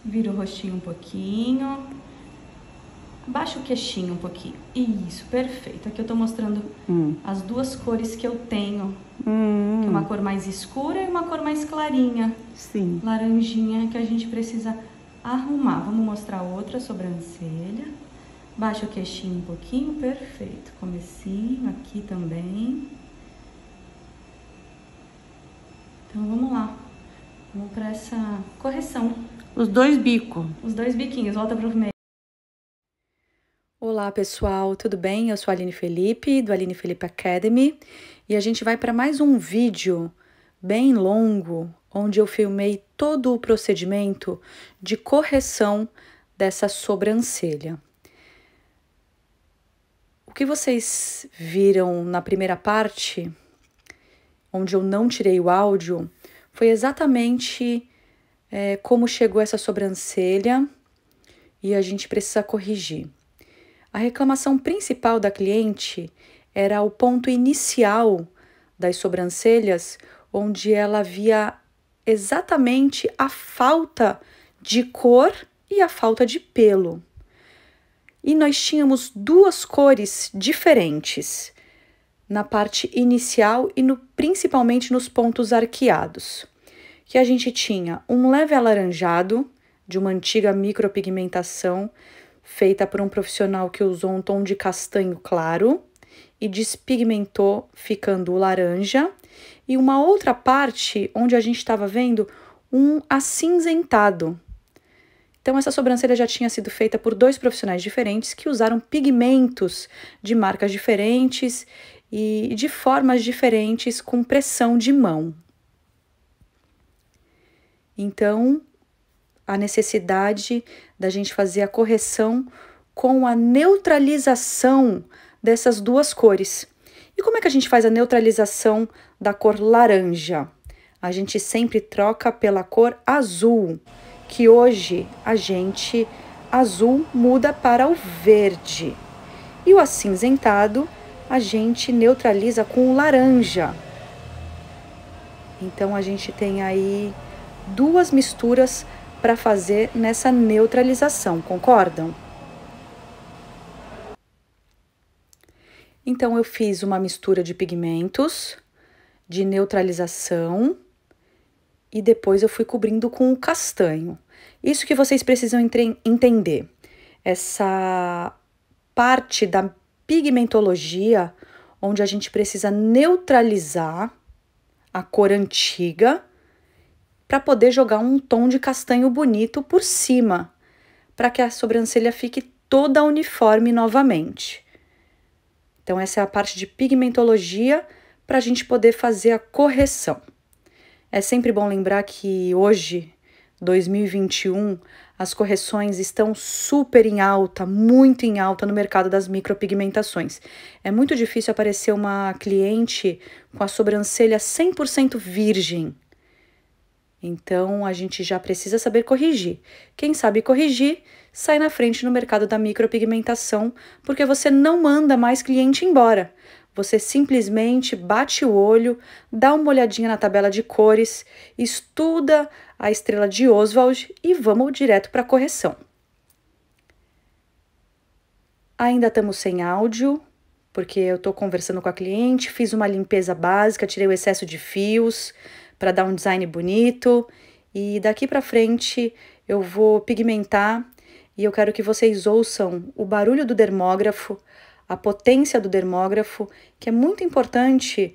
Vira o rostinho um pouquinho. Abaixa o queixinho um pouquinho. Isso, perfeito. Aqui eu tô mostrando as duas cores que eu tenho. Que é uma cor mais escura e uma cor mais clarinha. Sim. Laranjinha, que a gente precisa arrumar. Vamos mostrar outra sobrancelha. Baixa o queixinho um pouquinho, perfeito. Comecinho aqui também. Então, vamos lá. Vamos pra essa correção. Os dois bicos. Os dois biquinhos, volta pro meio. Olá pessoal, tudo bem? Eu sou a Aline Felipe, do Aline Felipe Academy, e a gente vai para mais um vídeo bem longo, onde eu filmei todo o procedimento de correção dessa sobrancelha. O que vocês viram na primeira parte, onde eu não tirei o áudio, foi exatamente como chegou essa sobrancelha e a gente precisa corrigir. A reclamação principal da cliente era o ponto inicial das sobrancelhas, onde ela via exatamente a falta de cor e a falta de pelo. E nós tínhamos duas cores diferentes na parte inicial e principalmente nos pontos arqueados. Que a gente tinha um leve alaranjado de uma antiga micropigmentação feita por um profissional que usou um tom de castanho claro e despigmentou ficando o laranja, e uma outra parte onde a gente estava vendo um acinzentado. Então essa sobrancelha já tinha sido feita por dois profissionais diferentes que usaram pigmentos de marcas diferentes e de formas diferentes com pressão de mão. Então, a necessidade da gente fazer a correção com a neutralização dessas duas cores. E como é que a gente faz a neutralização da cor laranja? A gente sempre troca pela cor azul, que hoje azul muda para o verde. E o acinzentado a gente neutraliza com o laranja. Então, a gente tem aí duas misturas para fazer nessa neutralização, concordam? Então, eu fiz uma mistura de pigmentos, de neutralização, e depois eu fui cobrindo com o castanho. Isso que vocês precisam entender. Essa parte da pigmentologia, onde a gente precisa neutralizar a cor antiga, para poder jogar um tom de castanho bonito por cima, para que a sobrancelha fique toda uniforme novamente. Então, essa é a parte de pigmentologia para a gente poder fazer a correção. É sempre bom lembrar que hoje, 2021, as correções estão super em alta, muito em alta no mercado das micropigmentações. É muito difícil aparecer uma cliente com a sobrancelha 100% virgem. Então, a gente já precisa saber corrigir. Quem sabe corrigir, sai na frente no mercado da micropigmentação, porque você não manda mais cliente embora. Você simplesmente bate o olho, dá uma olhadinha na tabela de cores, estuda a estrela de Oswald e vamos direto para a correção. Ainda estamos sem áudio, porque eu estou conversando com a cliente, fiz uma limpeza básica, tirei o excesso de fios para dar um design bonito, e daqui para frente eu vou pigmentar e eu quero que vocês ouçam o barulho do dermógrafo, a potência do dermógrafo, que é muito importante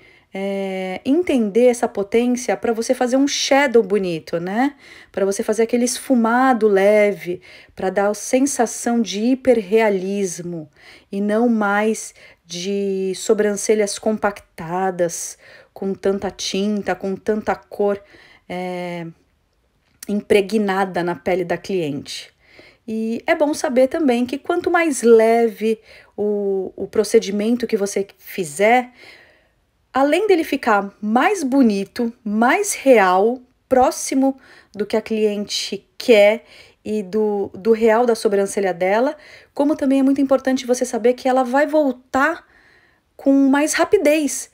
entender essa potência para você fazer um shadow bonito, né? Para você fazer aquele esfumado leve, para dar a sensação de hiperrealismo e não mais de sobrancelhas compactadas, com tanta tinta, com tanta cor impregnada na pele da cliente. E é bom saber também que quanto mais leve o procedimento que você fizer, além dele ficar mais bonito, mais real, próximo do que a cliente quer e do real da sobrancelha dela, como também é muito importante você saber que ela vai voltar com mais rapidez,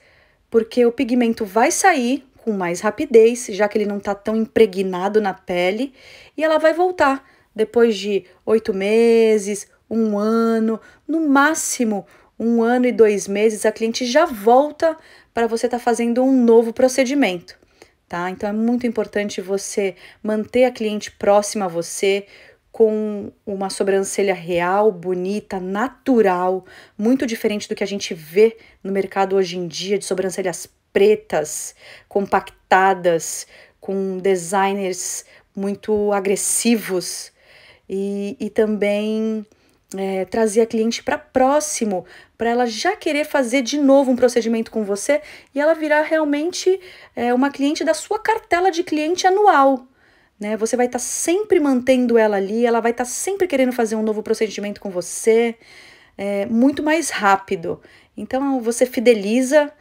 porque o pigmento vai sair com mais rapidez, já que ele não está tão impregnado na pele, e ela vai voltar depois de 8 meses, um ano, no máximo 1 ano e 2 meses, a cliente já volta para você estar fazendo um novo procedimento, tá? Então é muito importante você manter a cliente próxima a você, com uma sobrancelha real, bonita, natural, muito diferente do que a gente vê no mercado hoje em dia, de sobrancelhas pretas, compactadas, com designers muito agressivos, e também trazer a cliente para próximo, para ela já querer fazer de novo um procedimento com você e ela virar realmente uma cliente da sua cartela de cliente anual. Né? Você vai estar sempre mantendo ela ali, ela vai estar sempre querendo fazer um novo procedimento com você, muito mais rápido. Então você fideliza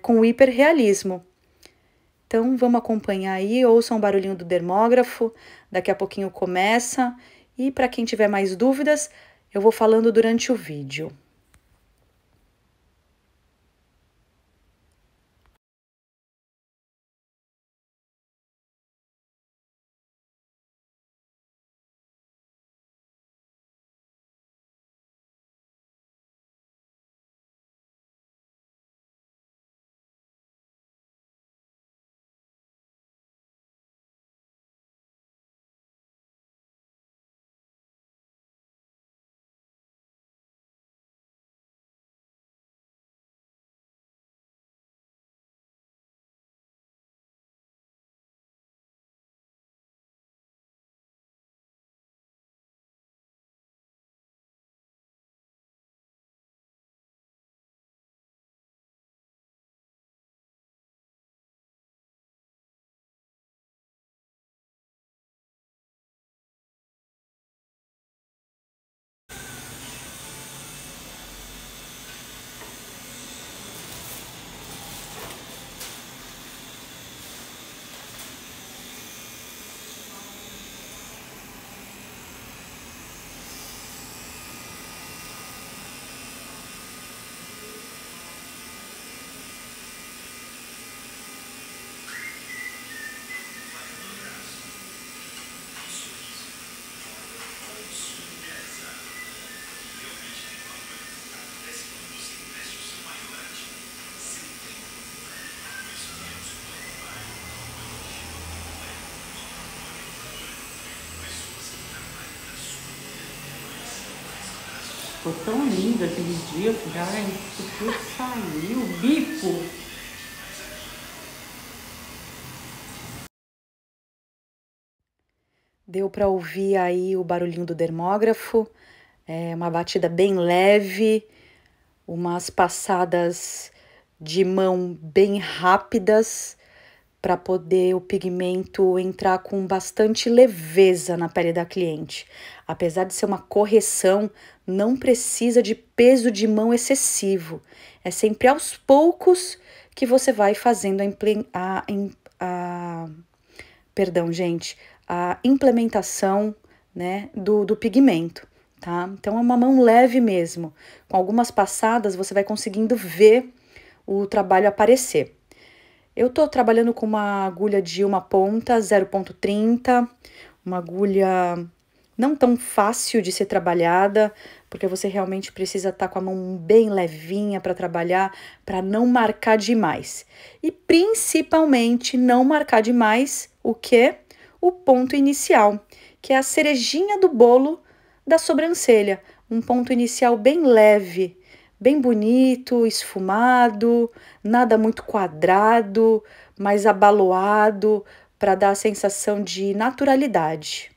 com o hiperrealismo. Então vamos acompanhar aí, ouçam o barulhinho do dermógrafo, daqui a pouquinho começa. E para quem tiver mais dúvidas, eu vou falando durante o vídeo. Ficou tão lindo aquele dia, eu falei, ai, isso tudo saiu, bico. Deu para ouvir aí o barulhinho do dermógrafo, uma batida bem leve, umas passadas de mão bem rápidas para poder o pigmento entrar com bastante leveza na pele da cliente. Apesar de ser uma correção, não precisa de peso de mão excessivo. É sempre aos poucos que você vai fazendo perdão, gente, a implementação, né, do pigmento, tá? Então é uma mão leve mesmo. Com algumas passadas você vai conseguindo ver o trabalho aparecer. Eu tô trabalhando com uma agulha de uma ponta, 0,30, uma agulha não tão fácil de ser trabalhada, porque você realmente precisa estar com a mão bem levinha para trabalhar, para não marcar demais. E principalmente não marcar demais o quê? O ponto inicial, que é a cerejinha do bolo da sobrancelha. Um ponto inicial bem leve, bem bonito, esfumado, nada muito quadrado, mais abaloado, para dar a sensação de naturalidade.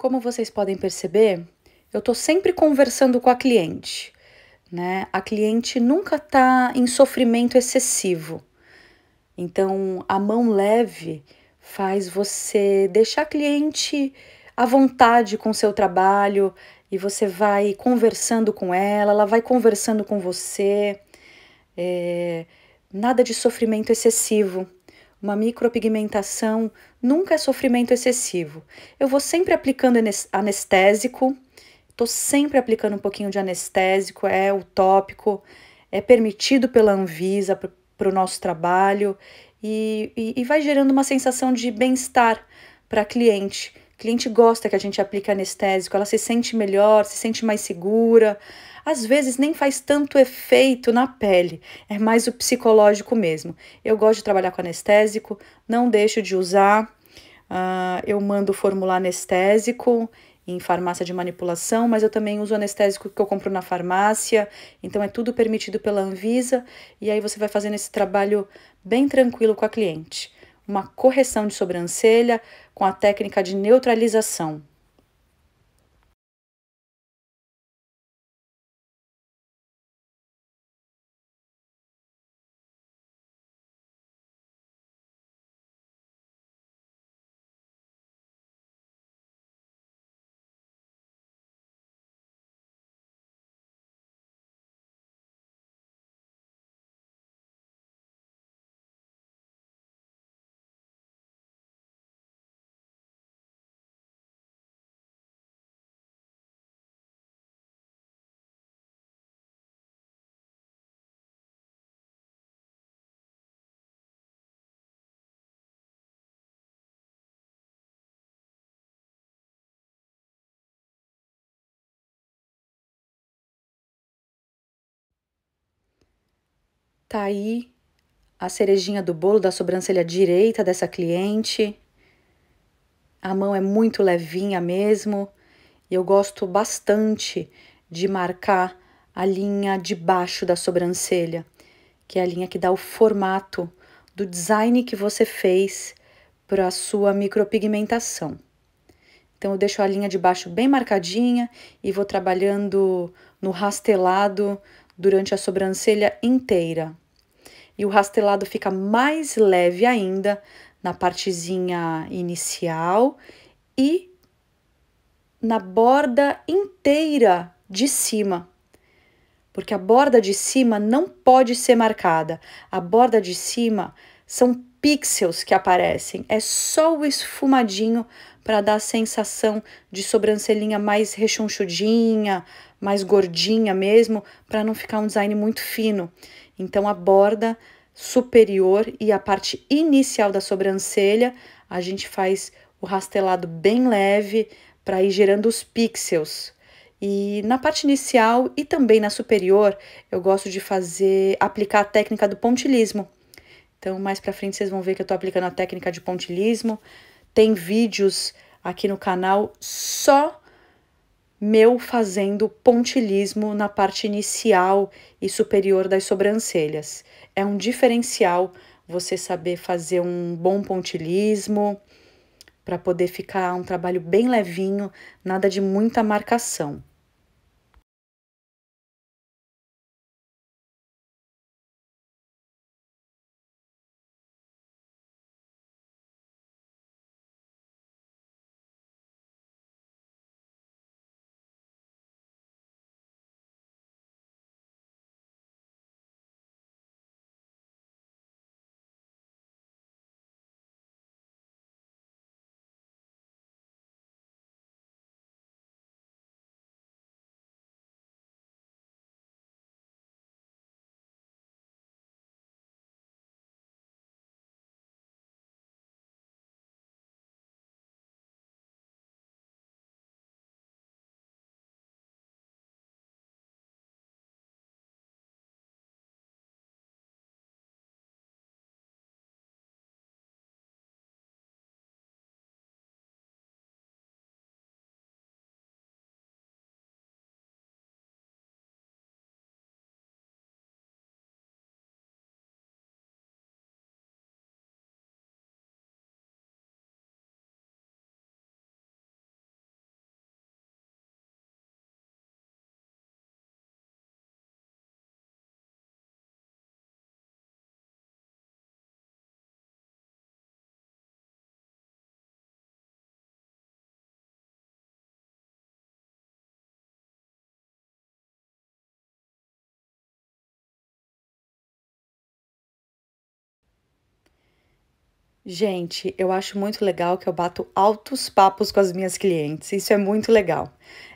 Como vocês podem perceber, eu estou sempre conversando com a cliente, né? A cliente nunca está em sofrimento excessivo. Então, a mão leve faz você deixar a cliente à vontade com o seu trabalho e você vai conversando com ela vai conversando com você. É, nada de sofrimento excessivo. Uma micropigmentação nunca é sofrimento excessivo. Eu vou sempre aplicando anestésico, estou sempre aplicando um pouquinho de anestésico, é utópico, é permitido pela Anvisa para o nosso trabalho e vai gerando uma sensação de bem-estar para a cliente. A cliente gosta que a gente aplique anestésico, ela se sente melhor, se sente mais segura. Às vezes nem faz tanto efeito na pele, é mais o psicológico mesmo. Eu gosto de trabalhar com anestésico, não deixo de usar. Eu mando formular anestésico em farmácia de manipulação, mas eu também uso anestésico que eu compro na farmácia, então é tudo permitido pela Anvisa, e aí você vai fazendo esse trabalho bem tranquilo com a cliente. Uma correção de sobrancelha com a técnica de neutralização. Tá aí a cerejinha do bolo da sobrancelha direita dessa cliente. A mão é muito levinha mesmo. E eu gosto bastante de marcar a linha de baixo da sobrancelha, que é a linha que dá o formato do design que você fez para a sua micropigmentação. Então eu deixo a linha de baixo bem marcadinha e vou trabalhando no rastelado durante a sobrancelha inteira. E o rastelado fica mais leve ainda na partezinha inicial e na borda inteira de cima, porque a borda de cima não pode ser marcada. A borda de cima são pixels que aparecem, é só o esfumadinho para dar a sensação de sobrancelhinha mais rechonchudinha, mais gordinha mesmo, para não ficar um design muito fino. Então a borda superior e a parte inicial da sobrancelha, a gente faz o rastelado bem leve para ir gerando os pixels. E na parte inicial e também na superior, eu gosto de aplicar a técnica do pontilhismo. Então, mais pra frente vocês vão ver que eu tô aplicando a técnica de pontilhismo. Tem vídeos aqui no canal só meu fazendo pontilhismo na parte inicial e superior das sobrancelhas. É um diferencial você saber fazer um bom pontilhismo para poder ficar um trabalho bem levinho, nada de muita marcação. Gente, eu acho muito legal que eu bato altos papos com as minhas clientes. Isso é muito legal.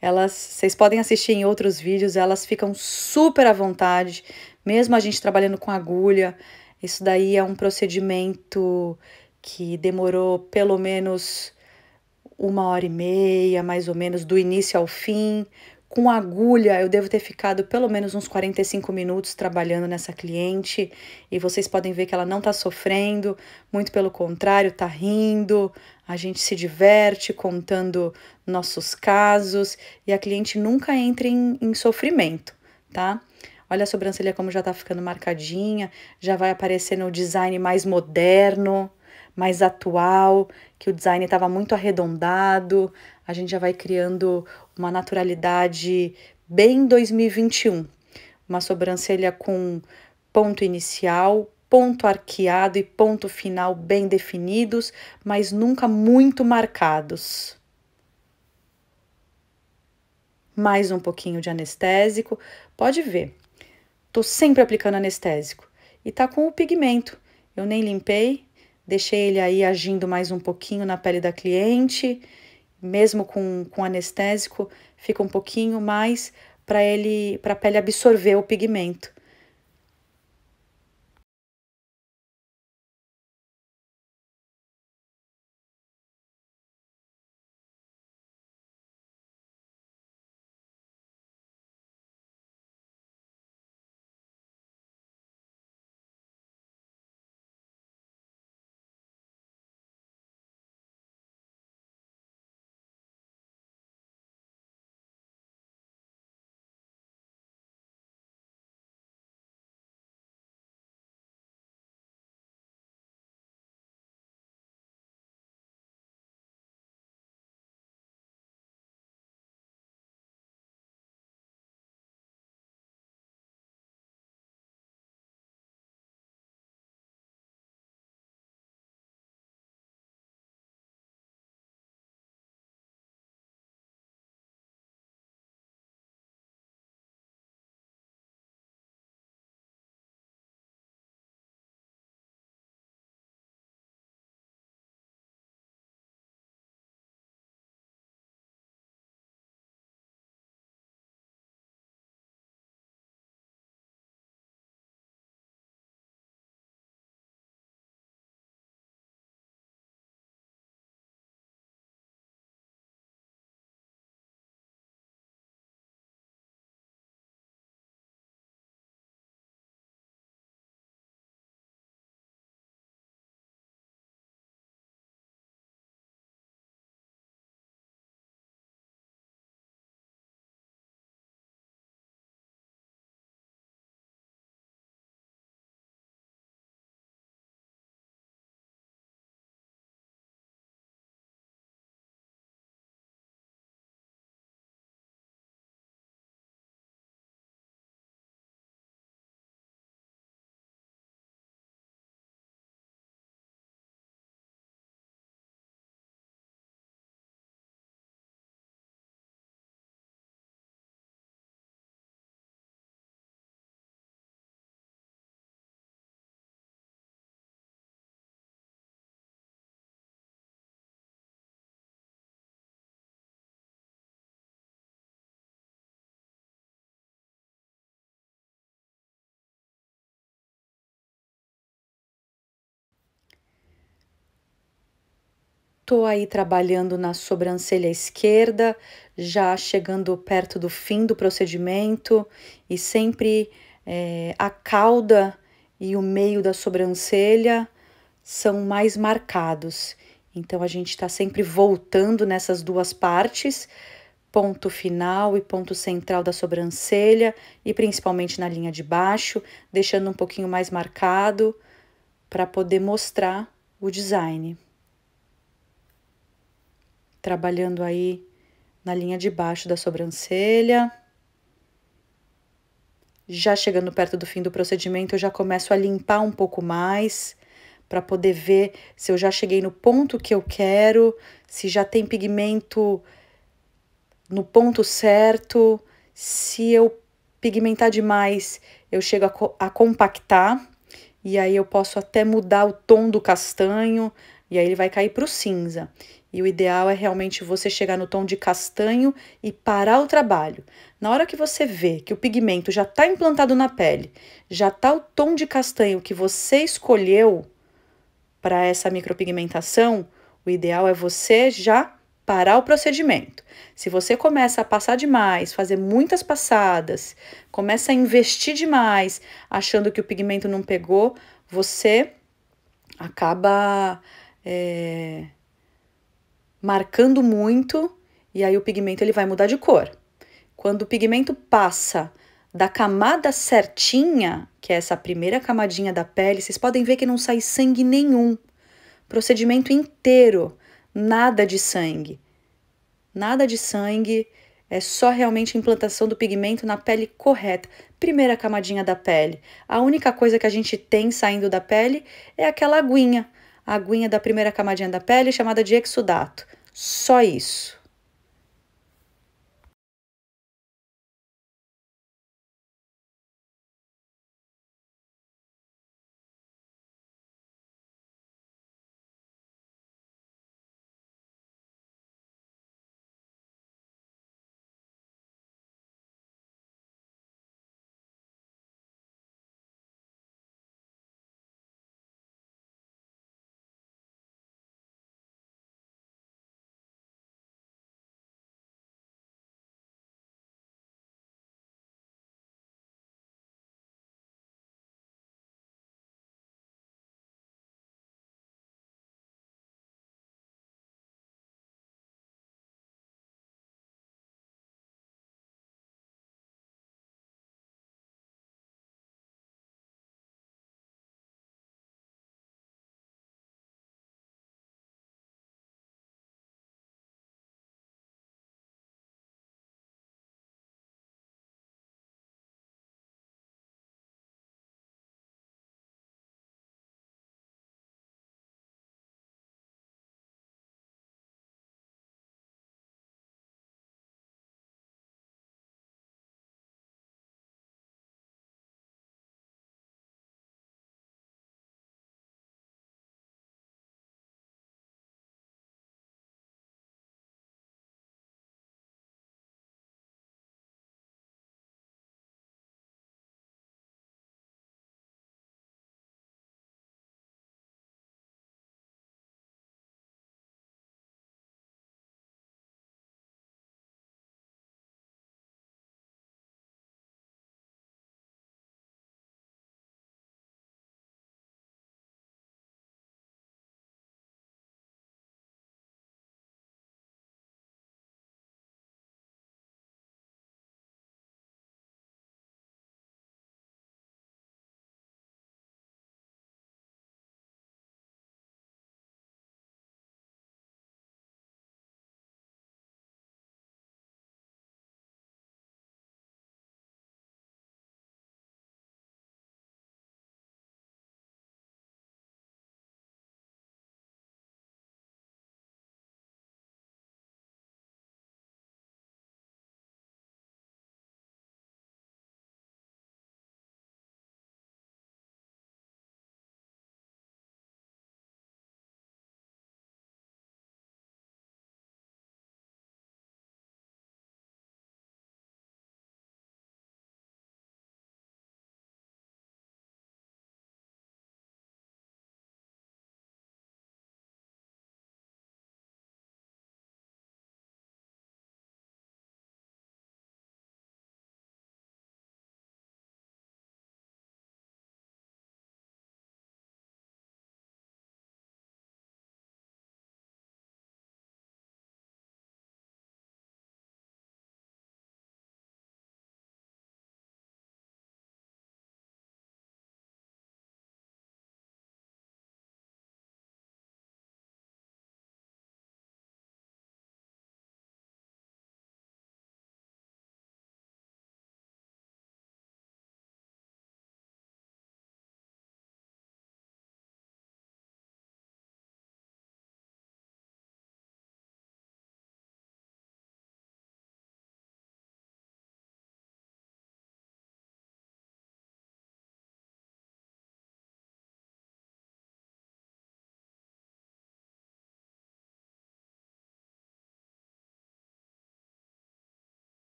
Vocês podem assistir em outros vídeos, elas ficam super à vontade, mesmo a gente trabalhando com agulha. Isso daí é um procedimento que demorou pelo menos 1h30, mais ou menos, do início ao fim. Com agulha, eu devo ter ficado pelo menos uns 45 minutos trabalhando nessa cliente, e vocês podem ver que ela não tá sofrendo, muito pelo contrário, tá rindo, a gente se diverte contando nossos casos, e a cliente nunca entra em sofrimento, tá? Olha a sobrancelha como já tá ficando marcadinha, já vai aparecendo o design mais moderno, mais atual, que o design estava muito arredondado, a gente já vai criando uma naturalidade bem 2021. Uma sobrancelha com ponto inicial, ponto arqueado e ponto final bem definidos, mas nunca muito marcados. Mais um pouquinho de anestésico. Pode ver, tô sempre aplicando anestésico. E tá com o pigmento. Eu nem limpei, deixei ele aí agindo mais um pouquinho na pele da cliente. Mesmo com anestésico, fica um pouquinho mais para a pele absorver o pigmento. Tô aí trabalhando na sobrancelha esquerda, já chegando perto do fim do procedimento, e sempre a cauda e o meio da sobrancelha são mais marcados. Então a gente está sempre voltando nessas duas partes, ponto final e ponto central da sobrancelha, e principalmente na linha de baixo, deixando um pouquinho mais marcado para poder mostrar o design. Trabalhando aí na linha de baixo da sobrancelha. Já chegando perto do fim do procedimento, eu já começo a limpar um pouco mais, para poder ver se eu já cheguei no ponto que eu quero, se já tem pigmento no ponto certo. Se eu pigmentar demais, eu chego a compactar. e aí eu posso até mudar o tom do castanho, e aí ele vai cair para o cinza. E o ideal é realmente você chegar no tom de castanho e parar o trabalho. Na hora que você vê que o pigmento já está implantado na pele, já está o tom de castanho que você escolheu para essa micropigmentação, o ideal é você já parar o procedimento. Se você começa a passar demais, fazer muitas passadas, começa a investir demais, achando que o pigmento não pegou, você acaba marcando muito e aí o pigmento ele vai mudar de cor. Quando o pigmento passa da camada certinha, que é essa primeira camadinha da pele, vocês podem ver que não sai sangue nenhum. Procedimento inteiro, nada de sangue. Nada de sangue, é só realmente a implantação do pigmento na pele correta. Primeira camadinha da pele. A única coisa que a gente tem saindo da pele é aquela aguinha. A aguinha da primeira camadinha da pele, chamada de exudato. Só isso.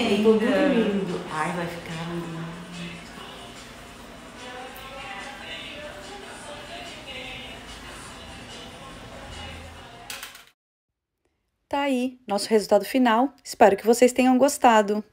Ficou muito lindo. Ai, vai ficar lindo. Tá aí, nosso resultado final. Espero que vocês tenham gostado.